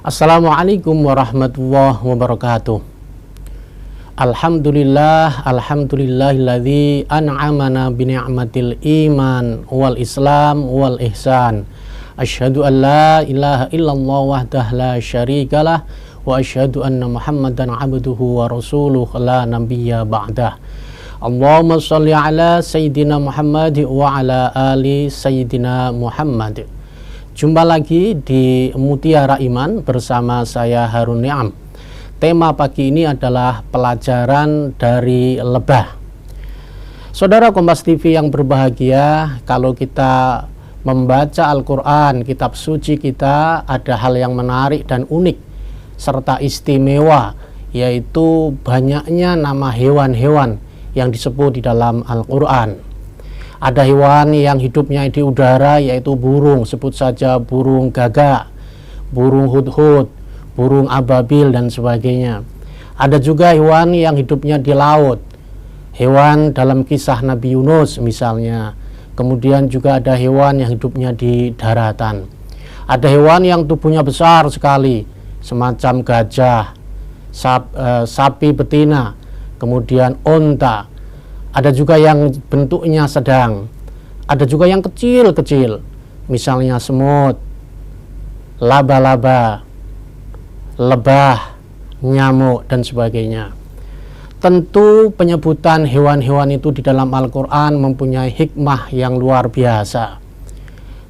Assalamualaikum warahmatullahi wabarakatuh. Alhamdulillahilladzi an'amana bi ni'matil iman wal islam wal ihsan. Asyhadu an la ilaha illallah wahdahu la syarikalah wa asyhadu anna Muhammadan abduhu wa rasuluh la nabiyya ba'dah. Allahumma shalli ala sayyidina Muhammad wa ala ali sayyidina Muhammad. Jumpa lagi di Mutiara Iman bersama saya Harun Ni'am. Tema pagi ini adalah pelajaran dari lebah. Saudara Kompas TV yang berbahagia, kalau kita membaca Al-Quran, kitab suci kita, ada hal yang menarik dan unik serta istimewa, yaitu banyaknya nama hewan-hewan yang disebut di dalam Al-Quran. Ada hewan yang hidupnya di udara, yaitu burung, sebut saja burung gagak, burung hudhud, burung ababil dan sebagainya. Ada juga hewan yang hidupnya di laut, hewan dalam kisah Nabi Yunus misalnya. Kemudian juga ada hewan yang hidupnya di daratan. Ada hewan yang tubuhnya besar sekali, semacam gajah, sapi betina, kemudian onta. Ada juga yang bentuknya sedang, ada juga yang kecil-kecil, misalnya semut, laba-laba, lebah, nyamuk, dan sebagainya. Tentu penyebutan hewan-hewan itu di dalam Al-Quran mempunyai hikmah yang luar biasa.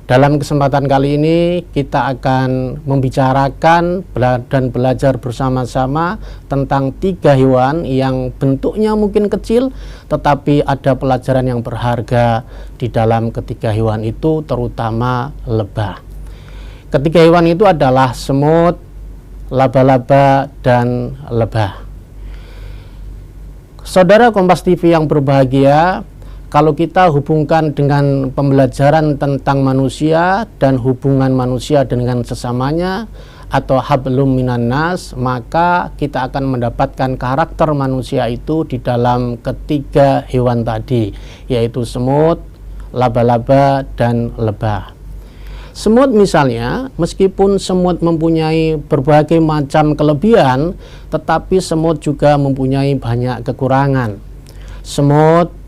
Dalam kesempatan kali ini kita akan membicarakan dan belajar bersama-sama tentang 3 hewan yang bentuknya mungkin kecil, tetapi ada pelajaran yang berharga di dalam ketiga hewan itu, terutama lebah. Ketiga hewan itu adalah semut, laba-laba, dan lebah. Saudara Kompas TV yang berbahagia, kalau kita hubungkan dengan pembelajaran tentang manusia dan hubungan manusia dengan sesamanya atau hablum minan nas, maka kita akan mendapatkan karakter manusia itu di dalam ketiga hewan tadi, yaitu semut, laba-laba, dan lebah. Semut misalnya, meskipun semut mempunyai berbagai macam kelebihan, tetapi semut juga mempunyai banyak kekurangan. Semut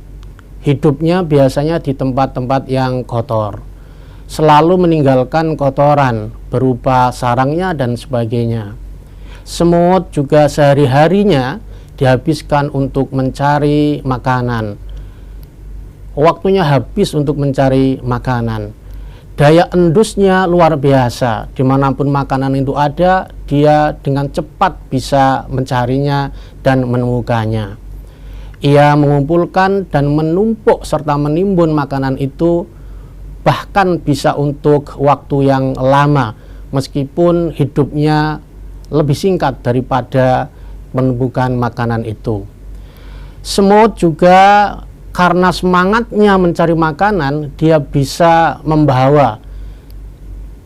hidupnya biasanya di tempat-tempat yang kotor, selalu meninggalkan kotoran berupa sarangnya dan sebagainya. Semut juga sehari-harinya dihabiskan untuk mencari makanan. Waktunya habis untuk mencari makanan. Daya endusnya luar biasa, dimanapun makanan itu ada, dia dengan cepat bisa mencarinya dan menemukannya. Ia mengumpulkan dan menumpuk serta menimbun makanan itu, bahkan bisa untuk waktu yang lama, meskipun hidupnya lebih singkat daripada menemukan makanan itu. Semut juga karena semangatnya mencari makanan, dia bisa membawa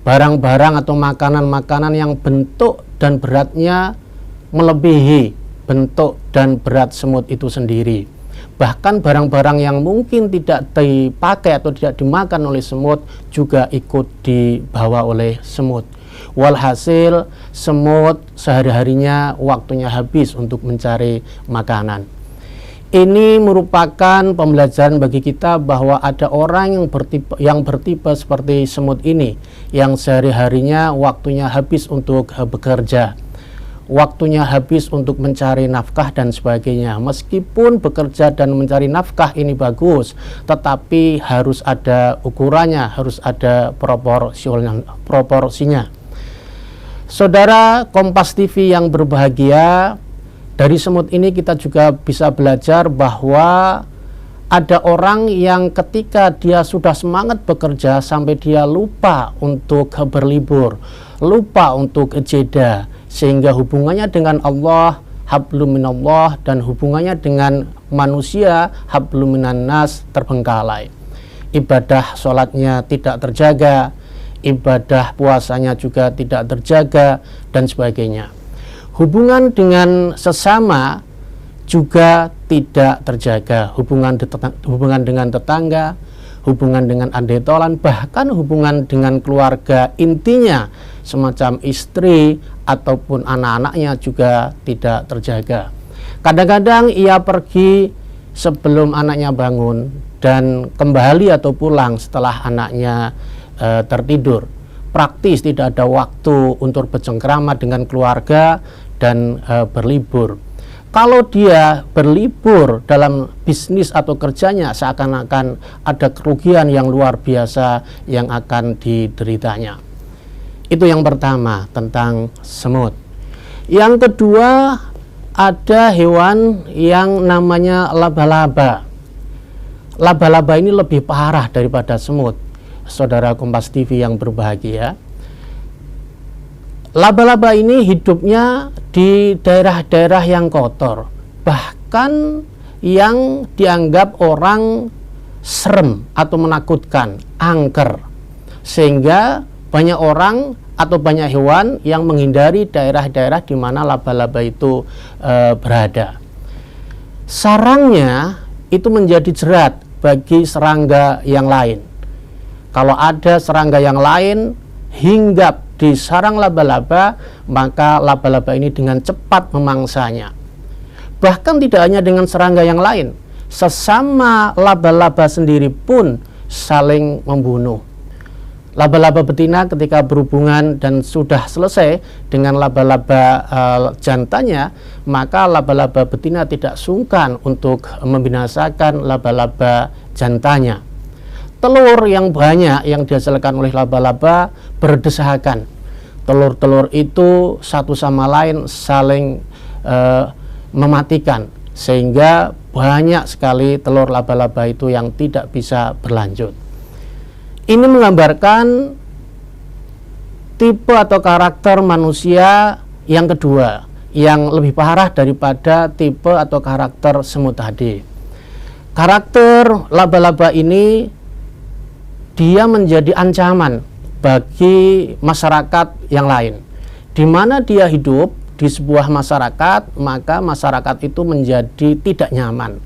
barang-barang atau makanan-makanan yang bentuk dan beratnya melebihi bentuk dan berat semut itu sendiri. Bahkan barang-barang yang mungkin tidak dipakai atau tidak dimakan oleh semut juga ikut dibawa oleh semut. Walhasil, semut sehari-harinya waktunya habis untuk mencari makanan. Ini merupakan pembelajaran bagi kita bahwa ada orang yang bertipe seperti semut ini, yang sehari-harinya waktunya habis untuk bekerja, waktunya habis untuk mencari nafkah dan sebagainya. Meskipun bekerja dan mencari nafkah ini bagus, tetapi harus ada ukurannya, harus ada proporsinya. Saudara Kompas TV yang berbahagia, dari semut ini kita juga bisa belajar bahwa ada orang yang ketika dia sudah semangat bekerja sampai dia lupa untuk berlibur, lupa untuk jeda, sehingga hubungannya dengan Allah hablum minallah dan hubungannya dengan manusia hablum minan nas terbengkalai. Ibadah sholatnya tidak terjaga, ibadah puasanya juga tidak terjaga, dan sebagainya. Hubungan dengan sesama juga tidak terjaga, hubungan dengan tetangga, hubungan dengan adetolan, bahkan hubungan dengan keluarga intinya semacam istri ataupun anak-anaknya juga tidak terjaga. Kadang-kadang ia pergi sebelum anaknya bangun dan kembali atau pulang setelah anaknya tertidur. Praktis tidak ada waktu untuk bercengkrama dengan keluarga dan berlibur. Kalau dia berlibur dalam bisnis atau kerjanya, seakan-akan ada kerugian yang luar biasa yang akan dideritanya. Itu yang pertama tentang semut. Yang kedua, ada hewan yang namanya laba-laba. Laba-laba ini lebih parah daripada semut. Saudara Kompas TV yang berbahagia, laba-laba ini hidupnya di daerah-daerah yang kotor, bahkan yang dianggap orang serem atau menakutkan, angker, sehingga banyak orang atau banyak hewan yang menghindari daerah-daerah di mana laba-laba itu berada. Sarangnya itu menjadi jerat bagi serangga yang lain. Kalau ada serangga yang lain hinggap di sarang laba-laba, maka laba-laba ini dengan cepat memangsanya. Bahkan tidak hanya dengan serangga yang lain, sesama laba-laba sendiri pun saling membunuh. Laba-laba betina ketika berhubungan dan sudah selesai dengan laba-laba jantannya, maka laba-laba betina tidak sungkan untuk membinasakan laba-laba jantannya. Telur yang banyak yang dihasilkan oleh laba-laba berdesakan. Telur-telur itu satu sama lain saling mematikan, sehingga banyak sekali telur laba-laba itu yang tidak bisa berlanjut. Ini menggambarkan tipe atau karakter manusia yang kedua, yang lebih parah daripada tipe atau karakter semut tadi. Karakter laba-laba ini dia menjadi ancaman bagi masyarakat yang lain. Di mana dia hidup di sebuah masyarakat, maka masyarakat itu menjadi tidak nyaman,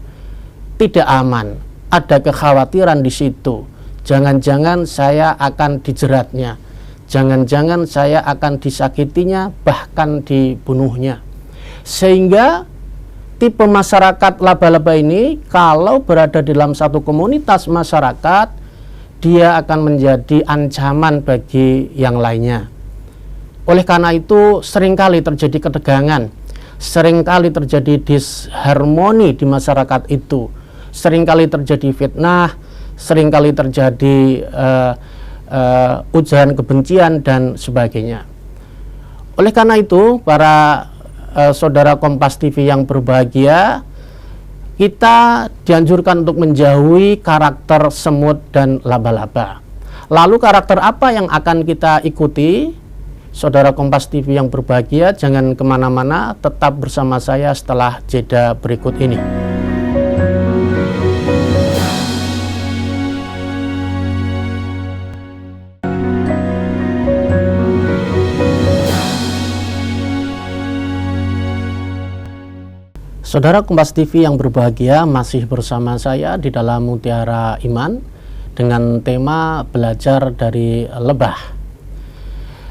tidak aman. Ada kekhawatiran di situ. Jangan-jangan saya akan dijeratnya, jangan-jangan saya akan disakitinya, bahkan dibunuhnya. Sehingga tipe masyarakat laba-laba ini kalau berada dalam satu komunitas masyarakat, dia akan menjadi ancaman bagi yang lainnya. Oleh karena itu seringkali terjadi ketegangan, seringkali terjadi disharmoni di masyarakat itu, seringkali terjadi fitnah, seringkali terjadi ujaran kebencian dan sebagainya. Oleh karena itu para saudara Kompas TV yang berbahagia, kita dianjurkan untuk menjauhi karakter semut dan laba-laba. Lalu karakter apa yang akan kita ikuti? Saudara Kompas TV yang berbahagia, jangan kemana-mana, tetap bersama saya setelah jeda berikut ini. Saudara Kompas TV yang berbahagia, masih bersama saya di dalam Mutiara Iman dengan tema belajar dari lebah.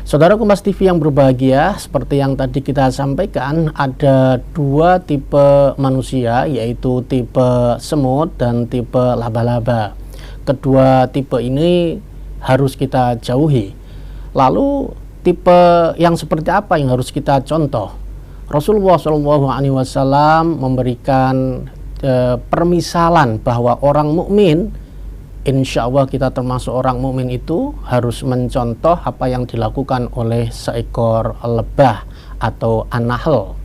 Saudara Kompas TV yang berbahagia, seperti yang tadi kita sampaikan, ada dua tipe manusia, yaitu tipe semut dan tipe laba-laba. Kedua tipe ini harus kita jauhi. Lalu tipe yang seperti apa yang harus kita contoh? Rasulullah SAW memberikan permisalan bahwa orang mukmin, insya Allah kita termasuk orang mukmin itu harus mencontoh apa yang dilakukan oleh seekor lebah atau an-nahl.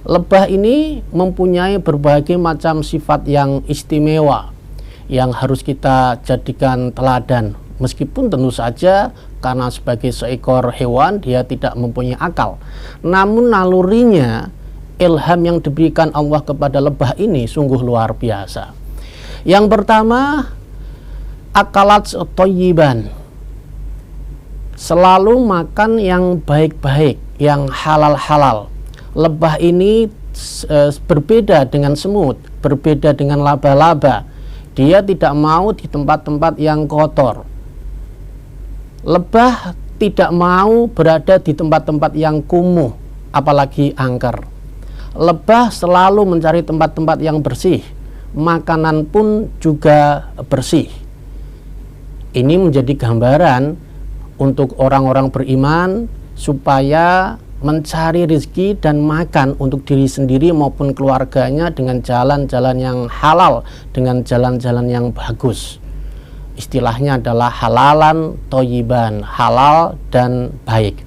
Lebah ini mempunyai berbagai macam sifat yang istimewa yang harus kita jadikan teladan. Meskipun tentu saja karena sebagai seekor hewan dia tidak mempunyai akal, namun nalurinya, ilham yang diberikan Allah kepada lebah ini sungguh luar biasa. Yang pertama, akalat thayyiban, selalu makan yang baik-baik, yang halal-halal. Lebah ini berbeda dengan semut, berbeda dengan laba-laba. Dia tidak mau di tempat-tempat yang kotor. Lebah tidak mau berada di tempat-tempat yang kumuh, apalagi angker. Lebah selalu mencari tempat-tempat yang bersih. Makanan pun juga bersih. Ini menjadi gambaran untuk orang-orang beriman supaya mencari rezeki dan makan untuk diri sendiri maupun keluarganya dengan jalan-jalan yang halal, dengan jalan-jalan yang bagus. Istilahnya adalah halalan thayyiban, halal dan baik.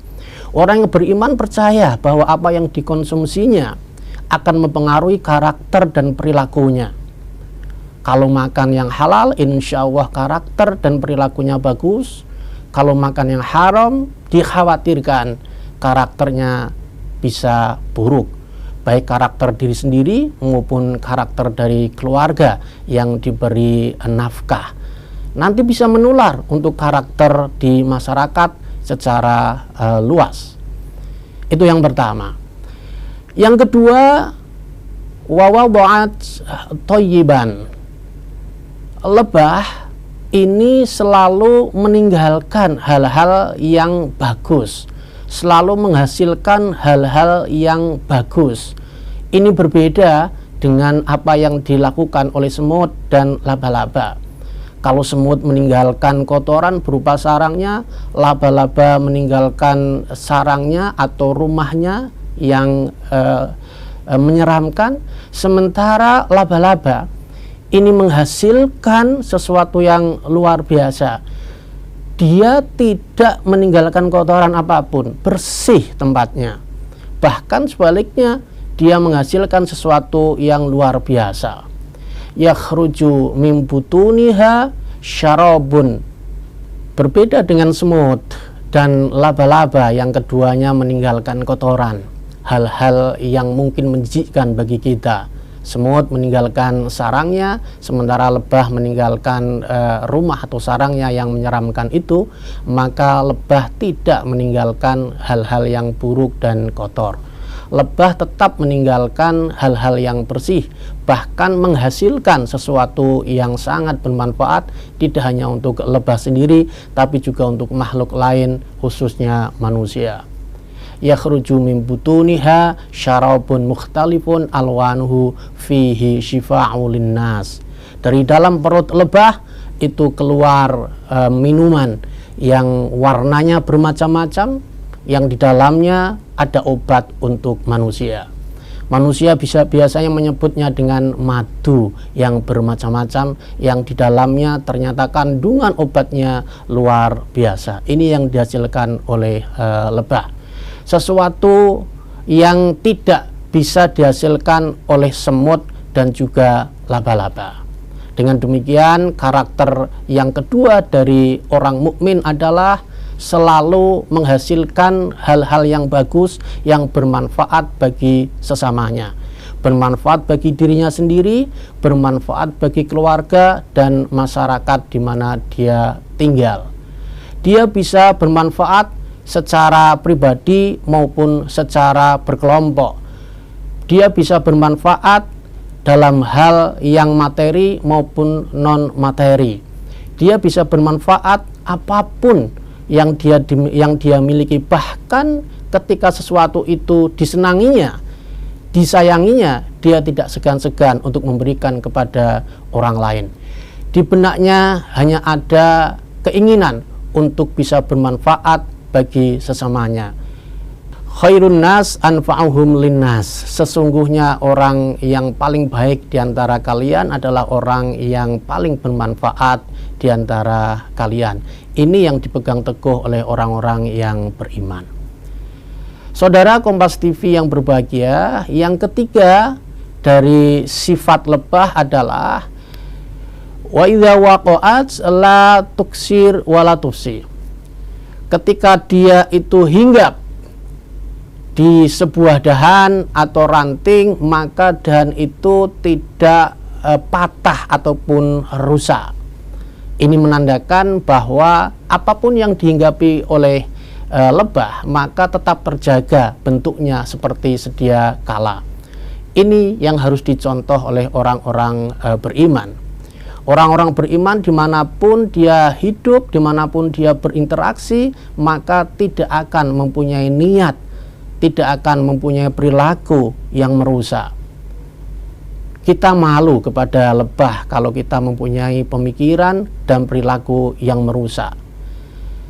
Orang yang beriman percaya bahwa apa yang dikonsumsinya akan mempengaruhi karakter dan perilakunya. Kalau makan yang halal, insya Allah karakter dan perilakunya bagus. Kalau makan yang haram, dikhawatirkan karakternya bisa buruk, baik karakter diri sendiri maupun karakter dari keluarga yang diberi nafkah. Nanti bisa menular untuk karakter di masyarakat secara luas. Itu yang pertama. Yang kedua, wawada'at thayyiban. Lebah ini selalu meninggalkan hal-hal yang bagus, selalu menghasilkan hal-hal yang bagus. Ini berbeda dengan apa yang dilakukan oleh semut dan laba-laba. Kalau semut meninggalkan kotoran berupa sarangnya, laba-laba meninggalkan sarangnya atau rumahnya yang menyeramkan, sementara laba-laba ini menghasilkan sesuatu yang luar biasa. Dia tidak meninggalkan kotoran apapun, bersih tempatnya. Bahkan sebaliknya, dia menghasilkan sesuatu yang luar biasa. Yakhruju min butuniha syarabun. Berbeda dengan semut dan laba-laba yang keduanya meninggalkan kotoran, hal-hal yang mungkin menjijikkan bagi kita. Semut meninggalkan sarangnya, sementara lebah meninggalkan rumah atau sarangnya yang menyeramkan itu, maka lebah tidak meninggalkan hal-hal yang buruk dan kotor. Lebah tetap meninggalkan hal-hal yang bersih, bahkan menghasilkan sesuatu yang sangat bermanfaat, tidak hanya untuk lebah sendiri, tapi juga untuk makhluk lain, khususnya manusia. Yakhruju min butuniha syarabun mukhtalifun alwanuhu fihi syifa'u linnas. Dari dalam perut lebah itu keluar minuman yang warnanya bermacam-macam, yang di dalamnya ada obat untuk manusia. Manusia biasanya menyebutnya dengan madu yang bermacam-macam, yang di dalamnya ternyata kandungan obatnya luar biasa. Ini yang dihasilkan oleh lebah. Sesuatu yang tidak bisa dihasilkan oleh semut dan juga laba-laba. Dengan demikian, karakter yang kedua dari orang mukmin adalah selalu menghasilkan hal-hal yang bagus, yang bermanfaat bagi sesamanya, bermanfaat bagi dirinya sendiri, bermanfaat bagi keluarga dan masyarakat di mana dia tinggal. Dia bisa bermanfaat secara pribadi maupun secara berkelompok. Dia bisa bermanfaat dalam hal yang materi maupun non materi. Dia bisa bermanfaat apapun yang dia miliki, bahkan ketika sesuatu itu disenanginya, disayanginya, dia tidak segan-segan untuk memberikan kepada orang lain. Di benaknya hanya ada keinginan untuk bisa bermanfaat bagi sesamanya. Khairun nas anfa'uhum linnas. Sesungguhnya orang yang paling baik di antara kalian adalah orang yang paling bermanfaat di antara kalian. Ini yang dipegang teguh oleh orang-orang yang beriman. Saudara Kompas TV yang berbahagia, yang ketiga dari sifat lebah adalah wa idza waqa'at la tuksir wa la tufsi. Ketika dia itu hinggap di sebuah dahan atau ranting, maka dahan itu tidak patah ataupun rusak. Ini menandakan bahwa apapun yang dihinggapi oleh lebah, maka tetap terjaga bentuknya seperti sedia kala. Ini yang harus dicontoh oleh orang-orang beriman. Orang-orang beriman dimanapun dia hidup, dimanapun dia berinteraksi, maka tidak akan mempunyai niat, tidak akan mempunyai perilaku yang merusak. Kita malu kepada lebah kalau kita mempunyai pemikiran dan perilaku yang merusak.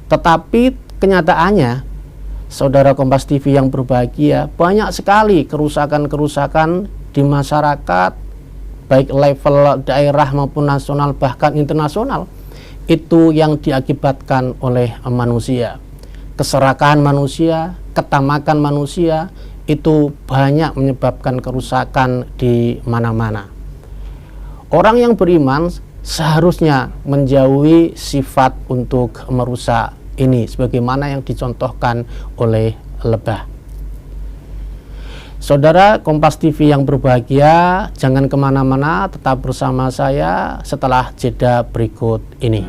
Tetapi kenyataannya, saudara Kompas TV yang berbahagia, banyak sekali kerusakan-kerusakan di masyarakat, baik level daerah maupun nasional bahkan internasional, itu yang diakibatkan oleh manusia. Keserakahan manusia, ketamakan manusia, itu banyak menyebabkan kerusakan di mana-mana. Orang yang beriman seharusnya menjauhi sifat untuk merusak ini, sebagaimana yang dicontohkan oleh lebah. Saudara Kompas TV yang berbahagia, jangan kemana-mana, tetap bersama saya setelah jeda berikut ini.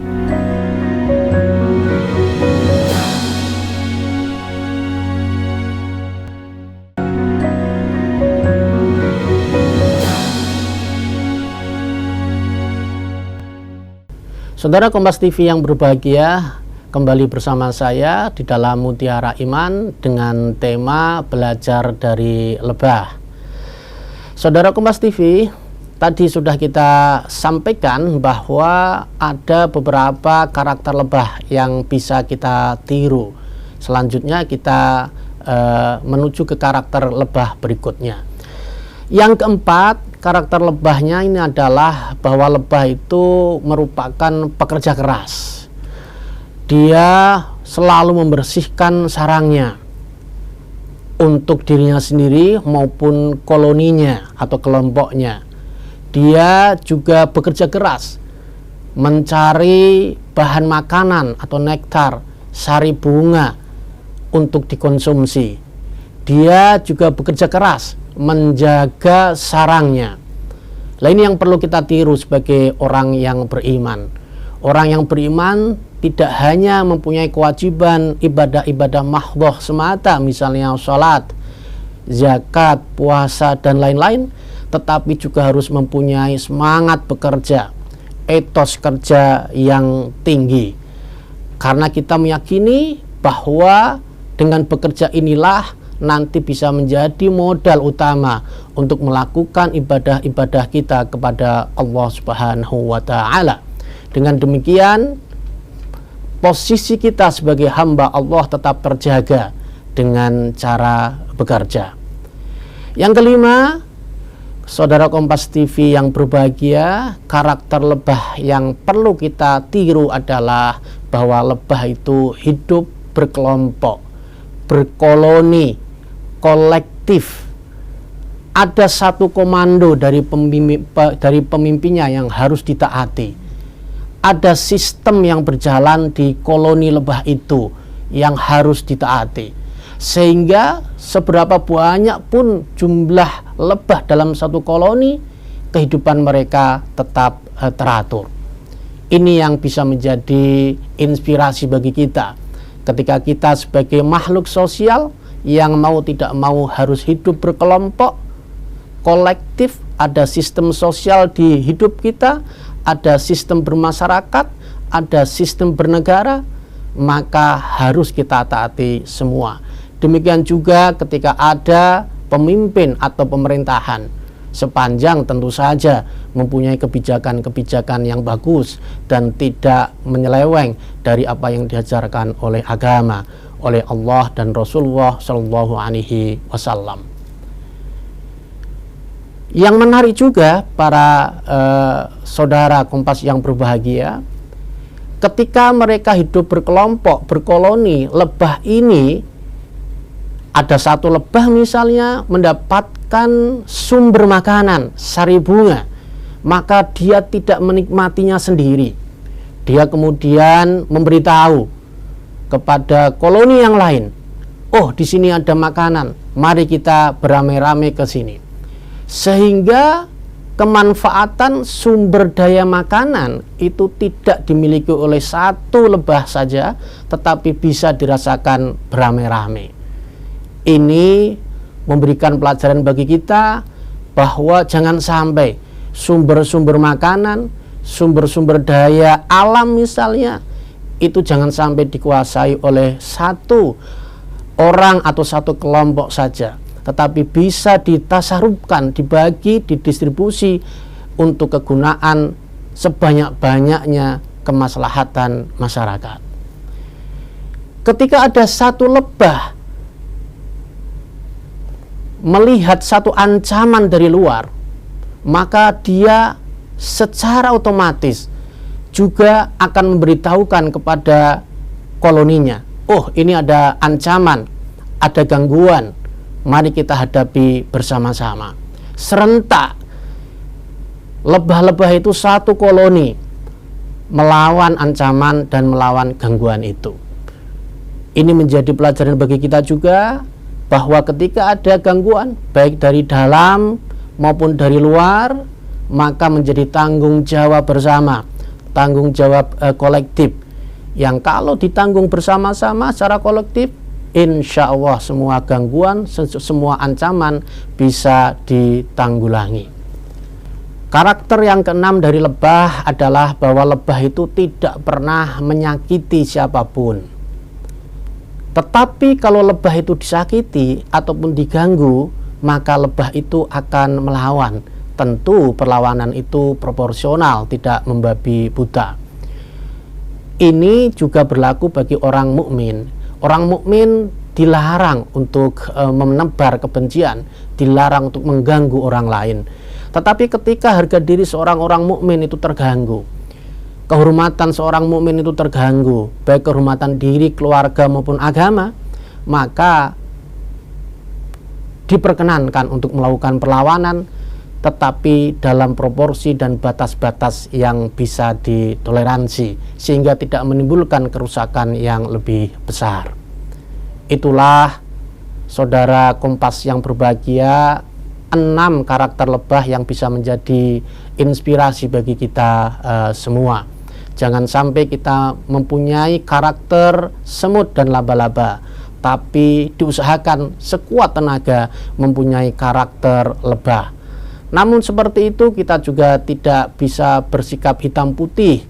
Saudara Kompas TV yang berbahagia, kembali bersama saya di dalam Mutiara Iman dengan tema belajar dari lebah. Saudara Kompas TV, tadi sudah kita sampaikan bahwa ada beberapa karakter lebah yang bisa kita tiru. Selanjutnya kita menuju ke karakter lebah berikutnya. Yang keempat, karakter lebahnya ini adalah bahwa lebah itu merupakan pekerja keras. Dia selalu membersihkan sarangnya untuk dirinya sendiri maupun koloninya atau kelompoknya. Dia juga bekerja keras mencari bahan makanan atau nektar, sari bunga untuk dikonsumsi. Dia juga bekerja keras menjaga sarangnya. Nah, ini yang perlu kita tiru sebagai orang yang beriman. Orang yang beriman tidak hanya mempunyai kewajiban ibadah-ibadah mahdhah semata, misalnya sholat, zakat, puasa, dan lain-lain, tetapi juga harus mempunyai semangat bekerja, etos kerja yang tinggi. Karena kita meyakini bahwa dengan bekerja inilah nanti bisa menjadi modal utama untuk melakukan ibadah-ibadah kita kepada Allah Subhanahu wa Ta'ala. Dengan demikian, posisi kita sebagai hamba Allah tetap terjaga dengan cara bekerja. Yang kelima, saudara Kompas TV yang berbahagia, karakter lebah yang perlu kita tiru adalah bahwa lebah itu hidup berkelompok, berkoloni, kolektif. Ada satu komando dari pemimpinnya yang harus ditaati. Ada sistem yang berjalan di koloni lebah itu yang harus ditaati. Sehingga seberapa banyak pun jumlah lebah dalam satu koloni, kehidupan mereka tetap teratur. Ini yang bisa menjadi inspirasi bagi kita. Ketika kita sebagai makhluk sosial yang mau tidak mau harus hidup berkelompok, kolektif, ada sistem sosial di hidup kita, ada sistem bermasyarakat, ada sistem bernegara, maka harus kita taati semua. Demikian juga ketika ada pemimpin atau pemerintahan, sepanjang tentu saja mempunyai kebijakan-kebijakan yang bagus dan tidak menyeleweng dari apa yang diajarkan oleh agama, oleh Allah dan Rasulullah Shallallahu Alaihi Wasallam. Yang menarik juga para saudara Kompas yang berbahagia, ketika mereka hidup berkelompok, berkoloni, lebah ini, ada satu lebah misalnya mendapatkan sumber makanan, sari bunga, maka dia tidak menikmatinya sendiri. Dia kemudian memberitahu kepada koloni yang lain, oh di sini ada makanan, mari kita beramai-ramai ke sini. Sehingga kemanfaatan sumber daya makanan itu tidak dimiliki oleh satu lebah saja, tetapi bisa dirasakan beramai-ramai. Ini memberikan pelajaran bagi kita bahwa jangan sampai sumber-sumber makanan, sumber-sumber daya alam misalnya, itu jangan sampai dikuasai oleh satu orang atau satu kelompok saja, tetapi bisa ditasarufkan, dibagi, didistribusi untuk kegunaan sebanyak-banyaknya kemaslahatan masyarakat. Ketika ada satu lebah melihat satu ancaman dari luar, maka dia secara otomatis juga akan memberitahukan kepada koloninya, oh ini ada ancaman, ada gangguan, mari kita hadapi bersama-sama. Serentak lebah-lebah itu satu koloni melawan ancaman dan melawan gangguan itu. Ini menjadi pelajaran bagi kita juga, bahwa ketika ada gangguan baik dari dalam maupun dari luar, maka menjadi tanggung jawab bersama, tanggung jawab kolektif, yang kalau ditanggung bersama-sama secara kolektif, insya Allah semua gangguan, semua ancaman bisa ditanggulangi. Karakter yang keenam dari lebah adalah bahwa lebah itu tidak pernah menyakiti siapapun. Tetapi kalau lebah itu disakiti ataupun diganggu, maka lebah itu akan melawan. Tentu perlawanan itu proporsional, tidak membabi buta. Ini juga berlaku bagi orang mukmin. Orang mukmin dilarang untuk menebar kebencian, dilarang untuk mengganggu orang lain. Tetapi ketika harga diri seorang orang mukmin itu terganggu, kehormatan seorang mukmin itu terganggu, baik kehormatan diri, keluarga maupun agama, maka diperkenankan untuk melakukan perlawanan, tetapi dalam proporsi dan batas-batas yang bisa ditoleransi, sehingga tidak menimbulkan kerusakan yang lebih besar. Itulah saudara Kompas yang berbahagia, 6 karakter lebah yang bisa menjadi inspirasi bagi kita semua. Jangan sampai kita mempunyai karakter semut dan laba-laba, tapi diusahakan sekuat tenaga mempunyai karakter lebah. Namun seperti itu kita juga tidak bisa bersikap hitam putih.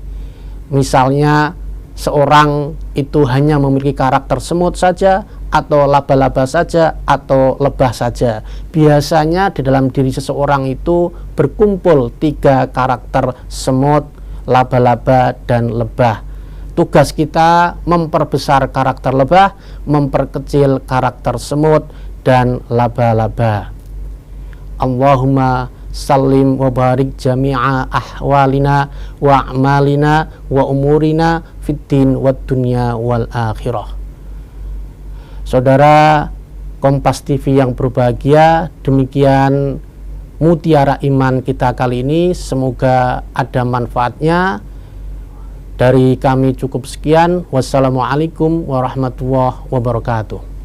Misalnya seorang itu hanya memiliki karakter semut saja, atau laba-laba saja, atau lebah saja. Biasanya di dalam diri seseorang itu berkumpul 3 karakter semut, laba-laba, dan lebah. Tugas kita memperbesar karakter lebah, memperkecil karakter semut dan laba-laba. Allahumma sallim wa barik jami'a ahwalina wa a'malina wa umurina fid din wad dunya wal akhirah. Saudara Kompas TV yang berbahagia, demikian mutiara iman kita kali ini, semoga ada manfaatnya. Dari kami cukup sekian. Wassalamualaikum warahmatullahi wabarakatuh.